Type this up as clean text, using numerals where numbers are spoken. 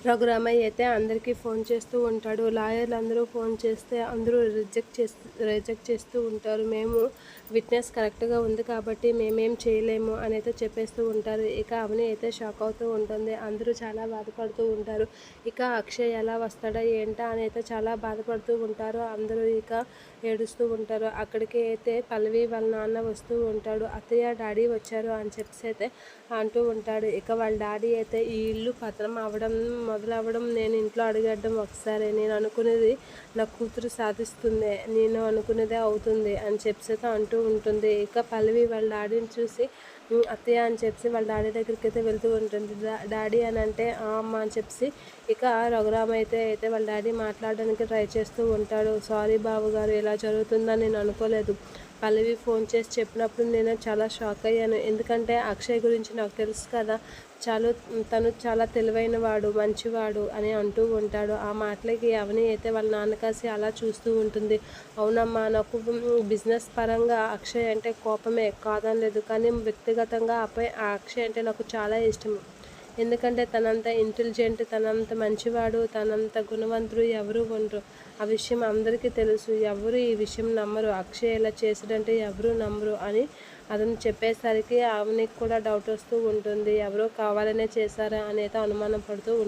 రఘురామయ్య అయితే అందరికీ ఫోన్ చేస్తూ ఉంటాడు. లాయర్లు అందరూ ఫోన్ చేస్తే అందరూ రిజెక్ట్ చేస్తూ ఉంటారు. మేము విట్నెస్ కరెక్ట్గా ఉంది కాబట్టి మేమేం చేయలేము అని అయితే చెప్పేస్తూ ఉంటారు. ఇక అవని అయితే షాక్ అవుతూ ఉంటుంది. అందరూ చాలా బాధపడుతూ ఉంటారు. ఇక అక్షయ్ ఎలా వస్తాడా ఏంటా అని అయితే చాలా బాధపడుతూ ఉంటారు. అందరూ ఇక ఏడుస్తూ ఉంటారు. అక్కడికి అయితే పల్లవి వాళ్ళ నాన్న వస్తూ ఉంటాడు. అత్తయ్య డాడీ వచ్చారు అని చెప్పేసి అయితే అంటూ ఉంటాడు. ఇక వాళ్ళ డాడీ అయితే ఈ ఇల్లు పతనం అవ్వడం మొదలవ్వడం, నేను ఇంట్లో అడుగేయడం ఒకసారి, నేను అనుకునేది నా కూతురు సాధిస్తుంది, నేను అనుకునేదే అవుతుంది అని చెప్పేసి అంటూ ఉంటుంది. ఇక పల్లవి వాళ్ళ డాడీని చూసి అత్తయ్య అని చెప్పి వాళ్ళ డాడీ దగ్గరికి అయితే వెళ్తూ ఉంటుంది. డాడీ అని అంటే అమ్మ అని చెప్పి ఇక రఘురామ అయితే వాళ్ళ డాడీ మాట్లాడడానికి ట్రై చేస్తూ ఉంటాడు. సారీ బాబు గారు, ఇలా జరుగుతుందని నేను అనుకోలేదు. పల్లవి ఫోన్ చేసి చెప్పినప్పుడు నేను చాలా షాక్ అయ్యాను. ఎందుకంటే అక్షయ్ గురించి నాకు తెలుసు కదా, తను చాలా తెలివైన వాడు, మంచివాడు అని అంటూ ఉంటాడు. ఆ మాటలకి అవని అయితే వాళ్ళ నాన్న కాసి అలా చూస్తూ ఉంటుంది. అవునమ్మా, నాకు బిజినెస్ పరంగా అక్షయ్ అంటే కోపమే కాదనలేదు, కానీ వ్యక్తిగతంగా ఆ అక్షయ్ అంటే నాకు చాలా ఇష్టం. ఎందుకంటే తనంత ఇంటెలిజెంట్, తనంత మంచివాడు, తనంత గుణవంతుడు ఎవరు ఉండరు. ఆ విషయం అందరికీ తెలుసు. ఎవరు ఈ విషయం నమ్మరు. అక్షయ్ ఇలా చేసాడంటే ఎవరు నమ్మరు అని అతను చెప్పేసరికి ఆమెకి కూడా డౌట్ వస్తూ ఉంటుంది. ఎవరో కావాలనే చేశారా అని అయితే అనుమానం పడుతూ ఉంటుంది.